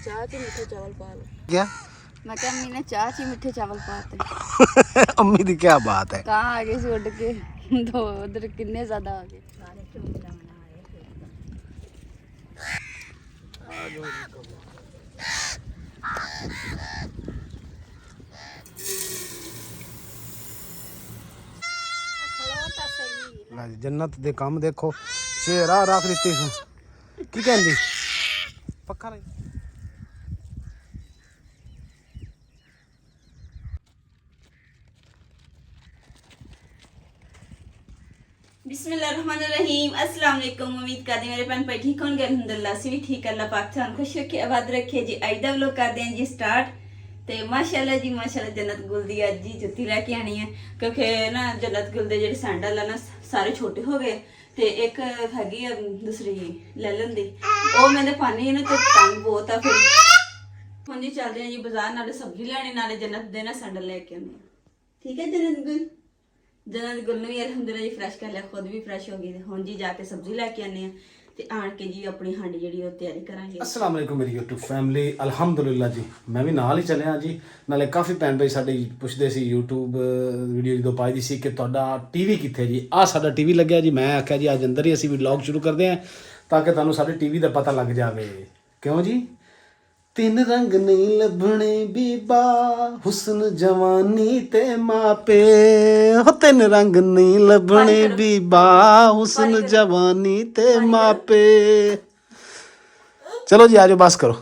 चाह च मीठे चावल पा लो। क्या मैं क्या अम्मी ने चाह च मीठे चावल पाते। अम्मी की क्या बात है। कहाँ आ गए सी उड़ के तो उधर कितने ज्यादा आ गए। जन्नत दे काम देखो चेहरा रख दिती की कहंदी पक्का नहीं। बिस्मिल्लाहिर्रहमानिर्रहीम अस्सलाम वालेकुम। उम्मीद करते मेरे भैन भाई ठीक होंगे। अल्हम्दुलिल्लाह से भी ठीक। अल्लाह पाक थानू खुश रखे आबाद रखे जी। अज दा व्लॉग करते हैं जी स्टार्ट। ते माशाल्लाह जी माशाल्लाह जन्नत गुल दी अज ही जुत्ती लैके आनी है क्योंकि ना जन्नत गुल दे जेह्ड़े सैंडल है ना सारे छोटे हो गए ते एक हैगी है दूसरी लैलन दी ओह मैं पानी है ना तो तंग बहुत आ। फिर हुण जी चलदे हैं जी बाजार नाले सब्जी लैनी नाले जन्नत दे ना सैंडल लैके आने। ठीक है जन्नत गुल जन्नत गुल ने भी अलहमदुलिल्लाह जी फ्रैश कर लिया खुद भी फ्रैश हो गई। हुण जी जाके सब्जी लैके आने ते आण के जी अपनी हांडी जिहड़ी ओह तैयारी करांगे। अस्सलाम वालेकुम मेरी यूट्यूब फैमिली अल्हम्दुलिल्लाह जी मैं भी नाल ही चलिया जी। नाले काफ़ी भैन भाई साडे पुछदे सी यूट्यूब वीडियो जो पाई दी सी कि तुहाडा टीवी कित्थे जी। आ साडा टीवी लग्या जी। मैं आख्या जी अज अंदर ही असीं व्लॉग शुरू करदे हैं ताकि तुहानूं साडे टीवी दा पता लग जावे। क्यों जी तीन रंग नहीं लभणे बीबा हुस्न जवानी ते मापे हो। तीन रंग नहीं लभणे बीबा हुस्न जवानी ते मापे। चलो जी आजो बस करो।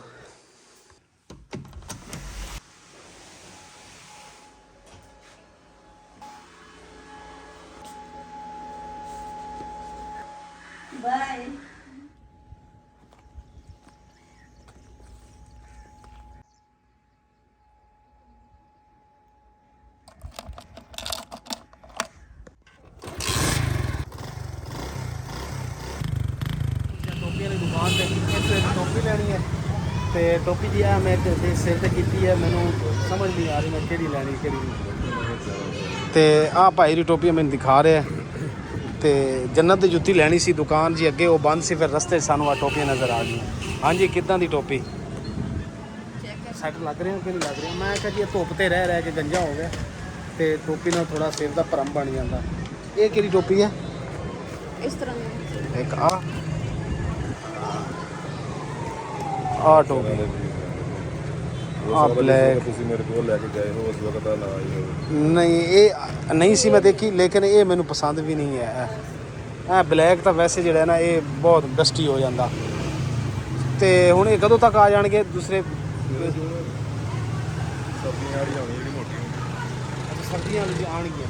बाय टोपी वाली दुकान से एक टोपी लैनी है तो टोपी जी है मैं सिर ते कीती है मैनू समझ नहीं आ रही मैं केड़ी लैनी केड़ी ते आ भाई दी टोपी मैंने दिखा रहे हैं तो जन्नत दी जुत्ती लैनी सी दुकान जी अगे वो बंद सी फिर रस्ते सानू आ टोपियां नज़र आ गई। हाँ जी किदां दी टोपी सैट लग रहे हो कि नहीं लग रहे। मैं कहा जी धुप ते रह के गंजा हो गया तो टोपी नाल थोड़ा सिर दा भरम बन जाता। ये केड़ी टोपी है इस तरह एक आ टोपी आ ब्लैक ਤੁਸੀਂ ਮੇਰੇ ਕੋਲ ਲੈ ਕੇ ਗਏ ਹੋ ਉਸ ਵਕਤ ਦਾ ਨਾ ਆਈ ਹੋ। नहीं ये नहीं सी मैं देखी लेकिन ये मैनू पसंद भी नहीं है। ब्लैक तो वैसे जो ना ये बहुत डस्टी हो जाता तो हुण ये कदों तक आ जाएंगे दूसरे ਸਬਜ਼ੀਆਂ ਵਾਲੀ ਆਉਣੀ ਜਿਹੜੀ ਮੋਟੀ ਹੁੰਦੀ अच्छा सर्दियां वाली आउणगियां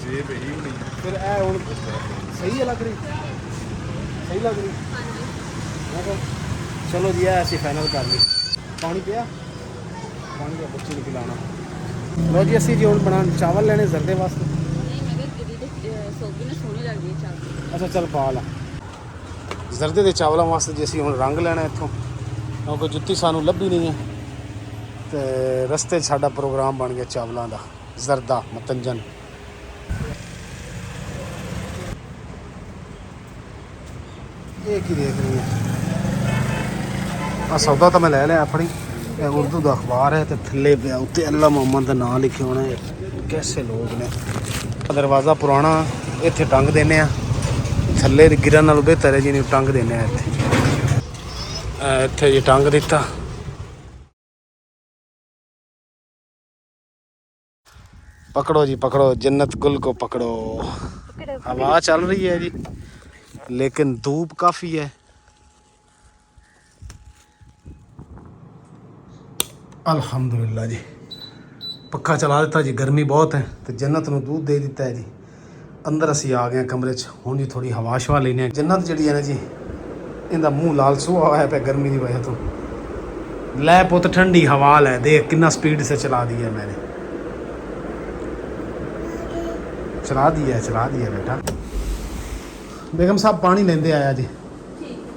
ਸੇਬ ਇਹੀ ਹੋਣੀ। फिर ए हुण सही है लग रही सही लग रही मैं कहा चलो जी ऐसी फाइनल कर ली। पानी पिया पानी का बच्चे ਨੂੰ पिलाना लो जी असी जी हुण बना चावल लेने जरदे वास्ते। नहीं मैं दीदी दे सोगी ने सोहनी लगदी है चावल। अच्छा चल पा ला जरदे के चावलों वास्ते जी असीं हुण रंग लेना इत्थों क्योंकि जुत्ती सानू लभी नहीं है तो रस्ते साडा प्रोग्राम बन गया चावलों का जरदा मतंजन। ये की देख रही है सौदा तो मैं ले लिया अपनी उर्दू का अखबार है तो थले पे उत्ते अल्लाह मोहम्मद का नाम लिखे होना है। कैसे लोग ने दरवाज़ा पुराना इत्थे टंग देने थले गिरन नालों बेहतर है जी टंग देने इत्थे जी टंग दिता। पकड़ो जी पकड़ो जन्नत गुल को पकड़ो। हवा चल रही है जी लेकिन धूप काफ़ी है। अल्हम्दुलिल्लाह जी पक्खा चला दिता जी गर्मी बहुत है तो जन्नत नूं दूध दे दिता है जी। अंदर असी आ गए कमरे हुण जी थोड़ी हवा शवा लेने। जन्नत जी है ना जी इनका मूँह लाल सुहा होया पे गर्मी की वजह तो लै पुत ठंडी हवा लै देख कितना स्पीड से चला दी है मैंने चला दिया बेटा। बेगम साहब पानी लेंदे आया जी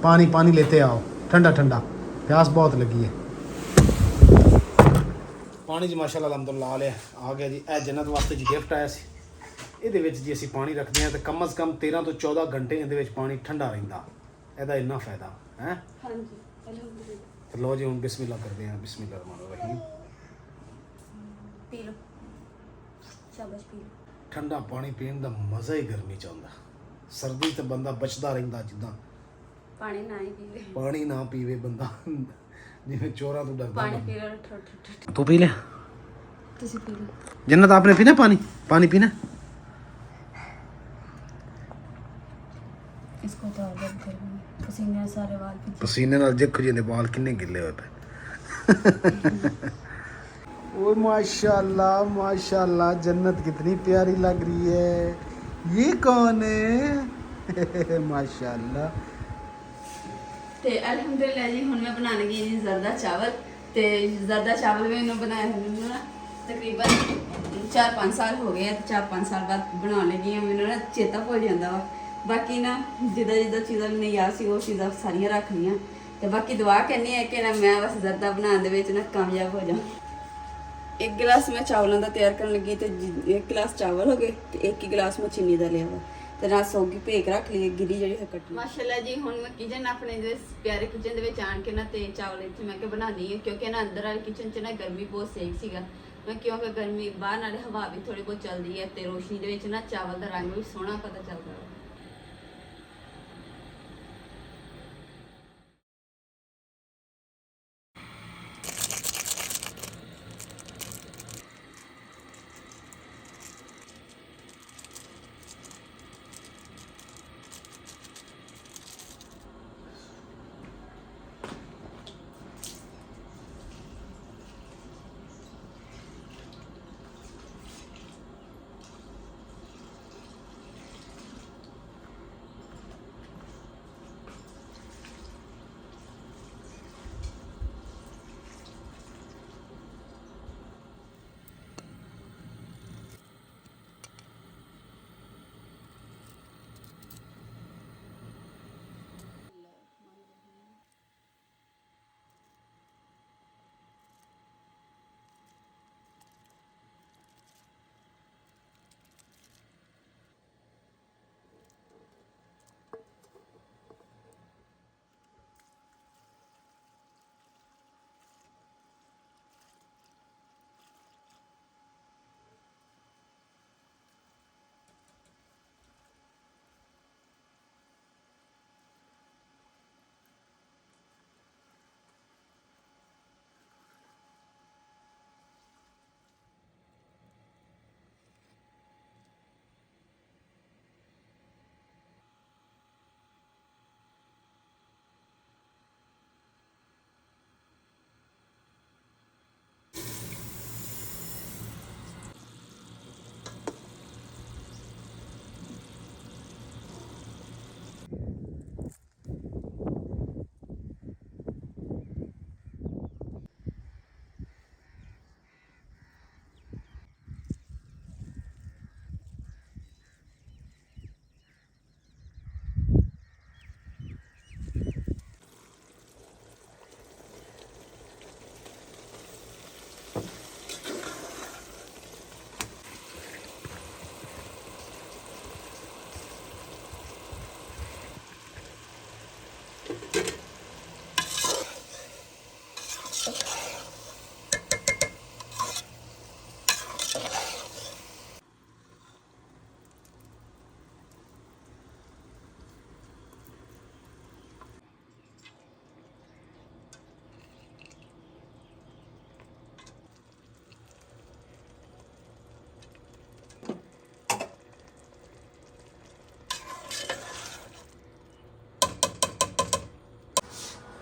पानी पानी लेते आओ ठंडा ठंडा प्यास बहुत लगी है। पानी जी माशाल्लाह अलहमदुलिल्लाह आ लिया आ गया जी। ए जन्नत वास्ते जी गिफ्ट आया सी ये जी असी पानी रखते हैं तो कम अज़ कम 13 तो 14 घंटे ये पानी ठंडा रहिंदा। ਇਹਦਾ ਇੰਨਾ ਫਾਇਦਾ ਹੈ। ਹਾਂਜੀ ਅਲਹਮਦੁਲਿल्लाह ਤੇ ਲਓ ਜੀ ਹੁਣ ਬਿਸਮਿਲ੍ਲਾ ਕਰਦੇ ਹਾਂ। ਬਿਸਮਿਲ੍ਲਾ ਰਹਿਮਾਨ ਰਹੀਮ। ਪੀ ਲਓ ਸ਼ਾਬਾਸ਼ ਪੀ ਲਓ। ਠੰਡਾ ਪਾਣੀ ਪੀਣ ਦਾ ਮਜ਼ਾ ਹੀ ਗਰਮੀ ਚ ਆਉਂਦਾ। ਸਰਦੀ ਤੇ ਬੰਦਾ ਬਚਦਾ ਰਹਿੰਦਾ, ਜਿੱਦਾਂ ਪਾਣੀ ਨਾ ਹੀ ਪੀਵੇ, ਪਾਣੀ ਨਾ ਪੀਵੇ ਬੰਦਾ ਜਿਵੇਂ ਚੋਰਾਂ ਤੋਂ ਡਰਦਾ। ਪਾਣੀ ਪੀ ਲਓ ਠੋਠ। ਤੂੰ ਪੀ ਲਿਆ? ਤੁਸੀਂ ਪੀ ਲਓ। जन्नत आपने पीना पानी? पानी पीना? इसको तो और गर्म कर पसीने ਨਾਲ ਸਾਰੇ ਵਾਲ ਭਿੱਜੇ। पसीने नाल देखो जी बाल किन्ने गिले हुए पे। ओ माशाल्लाह माशाल्लाह, जन्नत कितनी प्यारी लग रही है। ये कौन है? माशाल्लाह। ਤੇ ਅਲਹਮਦੁਲਿਲਾ ਜੀ ਹੁਣ ਮੈਂ ਬਣਾਉਣ ਲੱਗੀ ਜੀ ਜ਼ਰਦਾ ਚਾਵਲ। ਤੇ ਜ਼ਰਦਾ ਚਾਵਲ ਮੈਨੂੰ ਬਣਾਏ ਮੈਨੂੰ ਨਾ ਤਕਰੀਬਨ 4-5 ਸਾਲ ਹੋ ਗਏ ਆ। 4-5 ਸਾਲ ਬਾਅਦ ਬਣਾਉਣ ਲੱਗੀ ਆ। ਮੈਨੂੰ ਨਾ ਚੇਤਾ ਭੁੱਲ ਜਾਂਦਾ ਵਾ। ਬਾਕੀ ਨਾ ਜਿੱਦਾਂ ਚੀਜ਼ਾਂ ਮੈਨੂੰ ਯਾਦ ਸੀ ਉਹ ਚੀਜ਼ਾਂ ਸਾਰੀਆਂ ਰੱਖ ਲਈਆਂ। ਤੇ ਬਾਕੀ ਦੁਆ ਕਰਨੀ ਹੈ ਕਿ ਨਾ ਮੈਂ ਬਸ ਜ਼ਰਦਾ ਬਣਾਉਣ ਦੇ ਵਿੱਚ ਨਾ ਕਾਮਯਾਬ ਹੋ ਜਾ। 1 गिलास ਮੈਂ ਚਾਵਲਾਂ ਦਾ ਤਿਆਰ ਕਰਨ ਲੱਗੀ ਤੇ 1 गिलास ਚਾਵਲ ਹੋ ਗਏ ਤੇ 1 ਹੀ गिलास ਮੈਂ ਚੀਨੀ ਦਾ ਲਿਆ ਵਾ ਤੇ ਨਾਲ ਸੌਗੀ ਭੇਕ ਰੱਖ ਲਈ ਗਿਰੀ ਜਿਹੜੀ ਹੈ ਕੱਟੀ। ਮਾਸ਼ਾਅੱਲਾ ਜੀ ਹੁਣ ਮੈਂ ਕਿਚਨ ਆਪਣੇ ਦੇ ਪਿਆਰੇ ਕਿਚਨ ਦੇ ਵਿੱਚ ਆਣ ਕੇ ਨਾ ਤੇ ਚਾਵਲ ਇੱਥੇ ਮੈਂ ਕਿ ਬਣਾਉਂਦੀ ਹਾਂ ਕਿਉਂਕਿ ਨਾ ਅੰਦਰ ਵਾਲੀ ਕਿਚਨ 'ਚ ਨਾ ਗਰਮੀ ਬਹੁਤ ਸੇਕ ਸੀਗਾ। ਮੈਂ ਕਿਉਂਕਿ ਗਰਮੀ ਬਾਹਰ ਨਾਲੇ ਹਵਾ ਵੀ ਥੋੜੀ ਬਹੁਤ ਚੱਲਦੀ ਹੈ ਤੇ ਰੋਸ਼ਨੀ ਦੇ ਵਿੱਚ ਨਾ ਚਾਵਲ ਦਾ ਰੰਗ ਵੀ ਸੋਹਣਾ ਪਤਾ ਚੱਲਦਾ ਹੈ।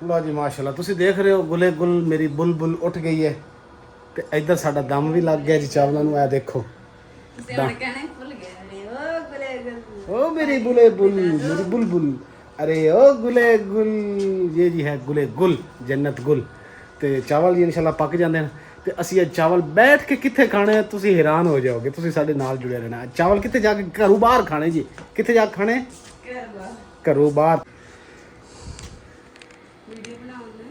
ਲਓ ਜੀ ਮਾਸ਼ਾਅੱਲਾ, ਤੁਸੀਂ ਦੇਖ ਰਹੇ ਹੋ ਗੁਲੇ ਗੁਲ ਮੇਰੀ ਬੁਲਬੁਲ ਉੱਠ ਗਈ ਹੈ ਤੇ ਇੱਧਰ ਸਾਡਾ ਦਮ ਵੀ ਲੱਗ ਗਿਆ ਜੀ ਚਾਵਲਾਂ ਨੂੰ। ਇਹ ਦੇਖੋ ਤੇ ਹੁਣ ਕਹਿਣਾ ਭੁੱਲ ਗਏ ਨੇ ਉਹ ਗੁਲੇ ਗੁਲ। ओ मेरी बुले बुल मेरी बुलबुल, अरे ओ गुले गुल, ये जी है गुले गुल जन्नत गुल। ਤੇ ਚਾਵਲ ਜੀ ਇਨਸ਼ਾਅੱਲਾ ਪੱਕ ਜਾਂਦੇ ਨੇ ਤੇ ਅਸੀਂ ਇਹ ਚਾਵਲ ਬੈਠ ਕੇ ਕਿੱਥੇ ਖਾਣੇ, ਤੁਸੀਂ ਹੈਰਾਨ ਹੋ ਜਾਓਗੇ। ਤੁਸੀਂ ਸਾਡੇ ਨਾਲ ਜੁੜੇ ਰਹਿਣਾ। ਚਾਵਲ ਕਿੱਥੇ ਜਾ ਕੇ, ਘਰੋਂ ਬਾਹਰ ਖਾਣੇ ਜੀ। ਕਿੱਥੇ ਜਾ ਕੇ ਖਾਣੇ? ਘਰੋਂ ਬਾਹਰ। ਵੀਡੀਓ ਬਣਾਉਣਾ।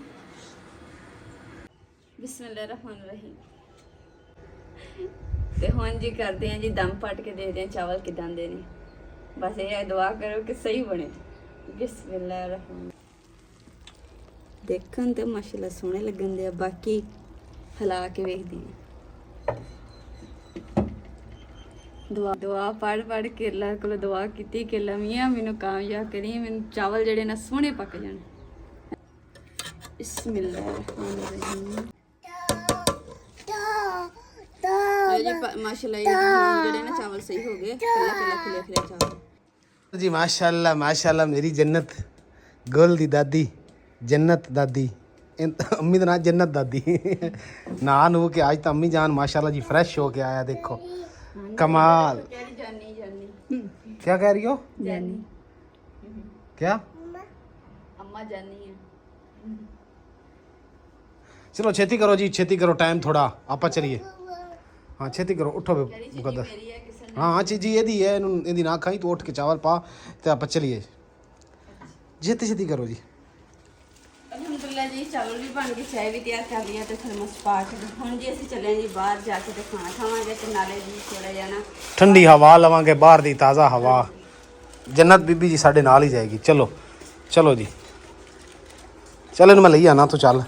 ਬਿਸਮਿਲ੍ਲਾਹਿਰ ਰਹਿਮਾਨਿਰ ਰਹੀਮ। ਤੇ ਹੁਣ ਜੀ ਕਰਦੇ ਆਂ ਜੀ ਦਮ ਪੱਟ ਕੇ ਦੇਖਦੇ ਆਂ ਚਾਵਲ ਕਿਦਾਂ ਦੇ ਨੇ। ਬਸ ਇਹ ਦੁਆ ਕਰੋ ਕਿ ਸਹੀ ਬਣੇ। ਬਿਸਮਿਲ੍ਲਾਹਿਰ ਰਹਿਮਾਨਿਰ। ਦੇਖਣ ਤੇ ਮਾਸ਼ਾਅੱਲਾ ਸੋਹਣੇ ਲੱਗਣ ਦੇ ਆ, ਬਾਕੀ ਹਿਲਾ ਕੇ ਵੇਖਦੀ ਆ। ਦੁਆ ਪੜ ਕੇ ਅੱਲਾਹ ਕੋਲ ਦੁਆ ਕੀਤੀ ਕਿ ਅੱਲਾਹ ਮੀਆਂ ਮੈਨੂੰ ਕਾਮਯਾਬ ਕਰੀ, ਮੈਨੂੰ ਚਾਵਲ ਜਿਹੜੇ ਨਾ ਸੋਹਣੇ ਪੱਕ ਜਾਣ। ਬਿਸਮਿਲ੍ਲਾਹਿਰਰਹਿਮਾਨਿਰਰਹੀਮ। ਜੀ ਮਾਸ਼ਾਅੱਲਾ ਜਿਹੜੇ ਨਾ ਚਾਵਲ ਸਹੀ ਹੋ ਗਏ, ਕੱਲਾ ਖਿਲੇ ਚਾਵਲ जी माशाल्लाह माशाल्लाह मेरी जन्नत गुल दी दादी जन्नत दादी अम्मी का नाम जन्नत दादी ना नू के आज तो अम्मी जान माशाल्लाह जी फ्रेश हो के आया देखो कमाल। क्या कह रही हो? जानी क्या? अम्मा जानी है। चलो छेती करो जी, छेती करो, टाइम थोड़ा आपा चलिए। हाँ छेती करो, उठो मुकद्दस। हाँ हाँ चीज़ ਇਹਦੀ ਹੈ, ਇਹਦੀ ਨਾ ਖਾਈ ਤੂੰ ਉੱਠ ਕੇ ਚਾਵਲ ਪਾ ਤੇ ਆਪਾਂ ਚਲੀਏ। ਛੇਤੀ ਛੇਤੀ ਕਰੋ ਜੀ। ਅਲਹਮਦੁਲਿਲਾ ਜੀ ਚਾਵਲ ਵੀ ਬਣ ਗਏ, ਚਾय ਵੀ ਤਿਆਰ ਕਰ ਲਿਆ ਤੇ ਥਰਮਸ ਪਾ ਕੇ ਹੁਣ ਜੀ ਅਸੀਂ ਚੱਲੇ ਜੀ ਬਾਹਰ ਜਾ ਕੇ ਤੇ ਖਾਣਾ ਖਾਵਾਂਗੇ ਤੇ ਨਾਲੇ ਜੀ ਥੋੜਾ ਜਿਹਾ ਨਾ ਠੰਡੀ ਹਵਾ ਲਵਾਂਗੇ, ਬਾਹਰ ਦੀ ਤਾਜ਼ਾ ਹਵਾ। ਜੰਨਤ ਬੀਬੀ ਜੀ ਸਾਡੇ ਨਾਲ ਹੀ ਜਾਏਗੀ। ਚਲੋ ਚਲੋ ਜੀ, ਚੱਲ ਇਹਨੂੰ ਮੈਂ ਲਈ ਆਣਾ, ਤੂੰ ਚੱਲ।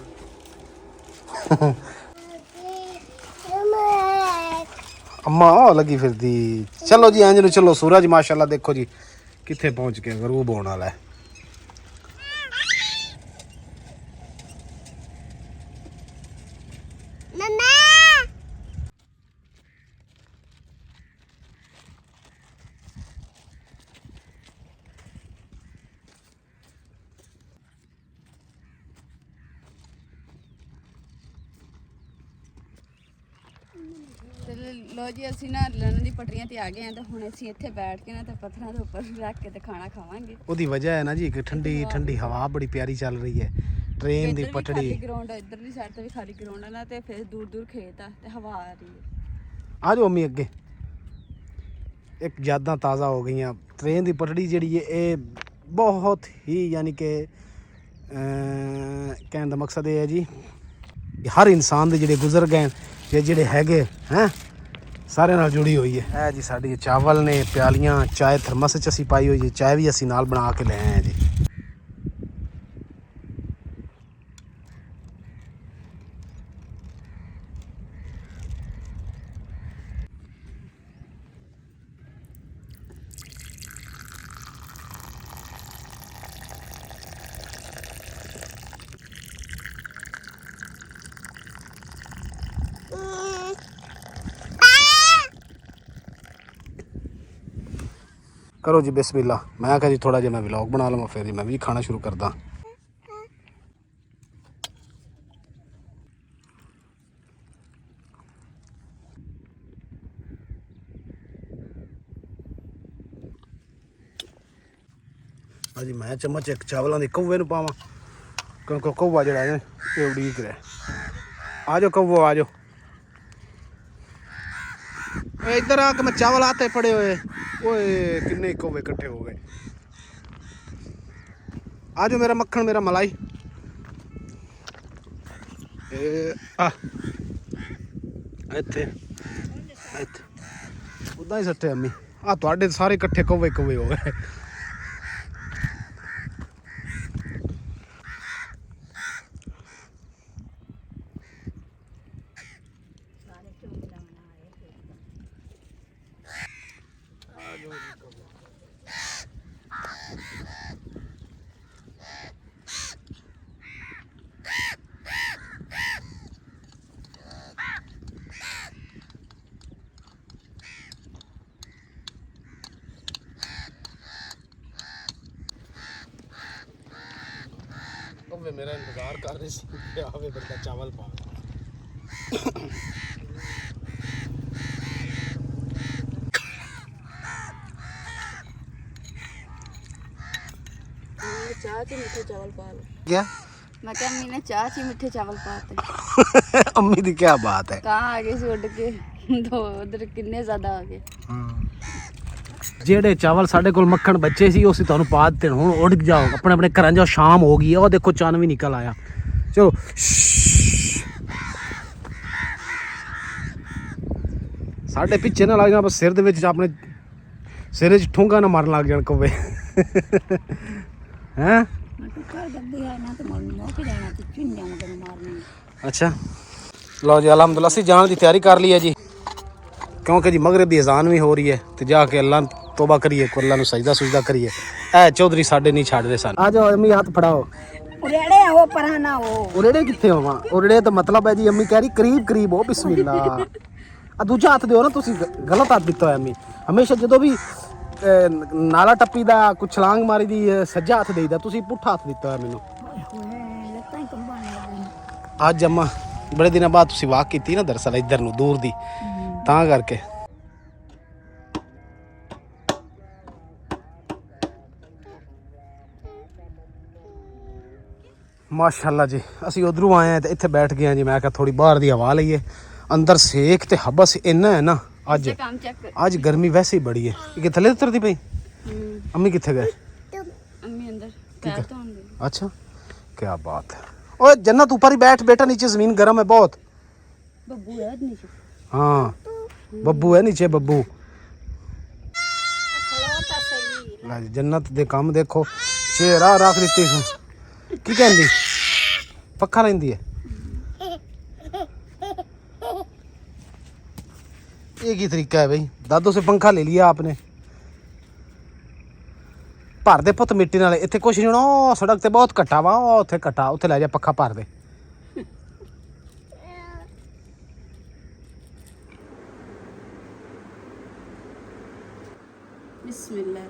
अम्मा लगी फिरदी। चलो जी इंज चलो। सूरज माशाल्लाह देखो जी किथे पहुंच के गरूब होने वाला है। लो जी ਅਸੀਂ ਨਾ ਲੰਨ ਦੀ ਪਟਰੀਆਂ ਤੇ ਆ ਗਏ ਆ ਤੇ ਹੁਣ ਅਸੀਂ ਇੱਥੇ ਬੈਠ ਕੇ ਨਾ ਤੇ ਪੱਥਰਾਂ ਦੇ ਉੱਪਰ ਰੱਖ ਕੇ ਤੇ ਖਾਣਾ ਖਾਵਾਂਗੇ। ਉਹਦੀ ਵਜ੍ਹਾ ਹੈ ਨਾ ਜੀ ਕਿ ਠੰਡੀ ਠੰਡੀ ਹਵਾ ਬੜੀ ਪਿਆਰੀ ਚੱਲ ਰਹੀ ਹੈ। ਟ੍ਰੇਨ ਦੀ ਪਟੜੀ ਖਾਲੀ ਗਰਾਊਂਡ ਇਧਰਲੀ ਸਾਈਡ ਤੇ ਵੀ ਖਾਲੀ ਗਰਾਊਂਡ ਆ ਨਾ ਤੇ ਫਿਰ ਦੂਰ ਦੂਰ ਖੇਤ ਆ ਤੇ ਹਵਾ ਆ ਰਹੀ ਹੈ। ਆ ਜਾਓ ਅੰਮੀ ਅੱਗੇ। ਇੱਕ ਯਾਦਾਂ ਤਾਜ਼ਾ ਹੋ ਗਈਆਂ। ਟ੍ਰੇਨ ਦੀ ਪਟੜੀ ਜਿਹੜੀ ਹੈ ਇਹ ਬਹੁਤ ਹੀ ਯਾਨੀ ਕਿ ਕਹਿਣ ਦਾ ਮਕਸਦ ਇਹ ਹੈ ਜੀ ਹਰ ਇਨਸਾਨ ਦੇ ਜਿਹੜੇ ਗੁਜ਼ਰ ਗਏ ਜਾਂ ਜਿਹੜੇ ਹੈਗੇ ਹੈ ਸਾਰਿਆਂ ਨਾਲ ਜੁੜੀ ਹੋਈ ਹੈ। ਇਹ ਜੀ ਸਾਡੀ ਚਾਵਲ ਨੇ, ਪਿਆਲੀਆਂ, ਚਾय ਥਰਮਸ 'ਚ ਅਸੀਂ ਪਾਈ ਹੋਈ ਹੈ। ਚਾय ਵੀ ਅਸੀਂ ਨਾਲ ਬਣਾ ਕੇ ਲੈ ਆਏ ਹਾਂ ਜੀ। करो जी बिस्मिल्लाह। मैं कहा जी थोड़ा जिहा मैं व्लॉग बना लवां, फिर मैं भी खाना शुरू करदा। जी मैं चम्मच एक चावलों के कौवे नूं पावां क्योंकि कौवा जिहड़ा है ये उड़ीक रहा। आ जाओ कौवो आ जाओ इधर आके। मैं चावल आते पड़े हुए ओए किन्ने कौवे इकट्ठे हो गए। आ जाओ मेरा मक्खन मेरा मलाई। इत्थे उदा ही सट्टे अम्मी आ तुहाडे सारे इकट्ठे कौवे कौवे हो गए। मेरा इंतजार कर रही सी आवे बंदा चावल पा। ਚਾਹ 'ਚ ਮਿੱਠੇ ਚਾਵਲ ਪਾ ਲਓ। क्या ਮੈਂ ਕਿਹਾ ਅੰਮੀ ਨੇ ਚਾਹ 'ਚ ਮਿੱਠੇ ਚਾਵਲ ਪਾਤੇ। अम्मी दी क्या बात है। ਕਾਂ ਆ ਗਏ ਸੀ ਉੱਡ ਕੇ ਦੋ ਉਧਰ ਕਿੰਨੇ ਜ਼ਿਆਦਾ ਆ ਗਏ। ਜਿਹੜੇ ਚਾਵਲ ਸਾਡੇ ਕੋਲ ਮੱਖਣ ਬੱਚੇ ਸੀ ਉਹ ਅਸੀਂ ਤੁਹਾਨੂੰ ਪਾ ਦਿੱਤੇ। ਹੁਣ ਉੱਡ ਜਾਓ ਆਪਣੇ ਆਪਣੇ ਘਰਾਂ ਜਾਓ। ਸ਼ਾਮ ਹੋ ਗਈ ਹੈ। ਉਹ ਦੇਖੋ ਚੰਨ ਵੀ ਨਿਕਲ ਆਇਆ। ਚਲੋ ਸਾਡੇ ਪਿੱਛੇ ਨਾ ਲੱਗ ਜਾਣਾ ਬਸ ਸਿਰ ਦੇ ਵਿੱਚ ਆਪਣੇ ਸਿਰੇ 'ਚ ਠੂੰਗਾ ਨਾ ਮਾਰਨ ਲੱਗ ਜਾਣ ਕਵੇ ਹੈ। ਟੁੱਕਾ ਗੱਡੀ ਹੈ ਨਾ ਤੇ ਮੁੱਕ ਜਾਣਾ ਤੇ ਚੁੰਝਾਂ ਮਗਰ ਮਾਰਨੀ ਅੱਛਾ ਲਓ ਜੀ ਅਲਹਮਦੁਲਿਲਾ ਅਸੀਂ ਜਾਣ ਦੀ ਤਿਆਰੀ ਕਰ ਲਈ ਹੈ ਜੀ ਕਿਉਂਕਿ ਜੀ ਮਗਰਿਬ ਦੀ ਅਜ਼ਾਨ ਵੀ ਹੋ ਰਹੀ ਹੈ ਤੇ ਜਾ ਕੇ ਅੱਲਾ ਤੋਬਾ ਕਰੀਏ ਕੋ ਅੱਲਾ ਨੂੰ ਸਜਦਾ ਸੁਜਦਾ ਕਰੀਏ ਐ ਚੌਧਰੀ ਸਾਡੇ ਨਹੀਂ ਛੱਡਦੇ ਸਨ ਆ ਜਾਓ ਅੰਮੀ ਹੱਥ ਫੜਾਓ ਉਰੇੜੇ ਆਓ ਪਰਾਂ ਨਾ ਹੋ ਉਰੇੜੇ ਕਿੱਥੇ ਹੋਵਾਂ ਉਰੇੜੇ ਦਾ ਮਤਲਬ ਹੈ ਜੀ ਅੰਮੀ ਕਹਿ ਰਹੀ ਕਰੀਬ ਕਰੀਬ ਹੋ ਬਿਸਮਿਲ੍ਲਾ ਆ ਦੂਜਾ ਹੱਥ ਦਿਓ ਨਾ ਤੁਸੀਂ ਗਲਤ ਹੱਥ ਦਿੱਤਾ ਹੋਇਆ ਅੰਮੀ ਹਮੇਸ਼ਾ ਜਦੋਂ ਵੀ ਨਾਲਾ ਟੱਪੀ ਦਾ ਕੁਛ ਛਲਾਂਗ ਮਾਰੀ ਦੀ ਸੱਜਾ ਹੱਥ ਦੇਈਦਾ ਤੁਸੀਂ ਪੁੱਠਾ ਹੱਥ ਦਿੱਤਾ ਹੋਇਆ ਮੈਨੂੰ ਲੱਤਾਂ ਹੀ ਕੰਬਾਂ ਨੇ ਅੱਜ ਅੰਮਾ ਬੜੇ ਦਿਨਾਂ ਬਾਅਦ ਤੁਸੀਂ ਵਾਕ ਕੀਤੀ ਨਾ ਦਰਸਲ ਇੱਧਰ ਨੂੰ ਦੂਰ ਦੀ ਤਾਂ ਕਰਕੇ ਮਾਸ਼ਾਅੱਲਾ ਜੀ ਅਸੀਂ ਉਧਰੋਂ ਆਏ ਆ ਤੇ ਇੱਥੇ ਬੈਠ ਗਏ ਆ ਜੀ ਮੈਂ ਕਿਹਾ ਥੋੜੀ ਬਾਹਰ ਦੀ ਹਵਾ ਲਈਏ ਅੰਦਰ ਸੇਕ ਤੇ ਹਬਸ ਇੰਨਾ ਹੈ ਨਾ ਅੱਜ ਕੰਮ ਚੈੱਕ ਅੱਜ ਗਰਮੀ ਵੈਸੇ ਹੀ ਬੜੀ ਹੈ ਇਹ ਥੱਲੇ ਉਤਰਦੀ ਪਈ ਅੰਮੀ ਕਿੱਥੇ ਗਏ ਅੰਮੀ ਅੰਦਰ ਪੈਰ ਧੋਣ ਗਈ अच्छा क्या बात है ओए जन्नत ऊपर ही बैठ बेटा नीचे जमीन गर्म है बहुत ਬੱਬੂ ਹੈ ਨੀਚੇ हाँ बब्बू है नीचे बब्बू ला जी, जन्नत दे काम देखो चेहरा रख दिती की कहंदी पक्खा लेंदी है ये की तरीका है भाई दादो से पंखा ले लिया आपने ਭਰ ਦੇ ਪੁੱਤ ਮਿੱਟੀ ਨਾਲ ਇੱਥੇ ਕੁਛ ਨਹੀਂ ਹੋਣਾ ਉਹ ਸੜਕ ਤੇ ਬਹੁਤ ਘੱਟਾ ਵਾ ਉਹ ਉੱਥੇ ਘੱਟਾ ਉੱਥੇ ਲੈ ਜਾ ਪੱਖਾ ਭਰ ਦੇ ਬਿਸਮਿਲ੍ਲਾ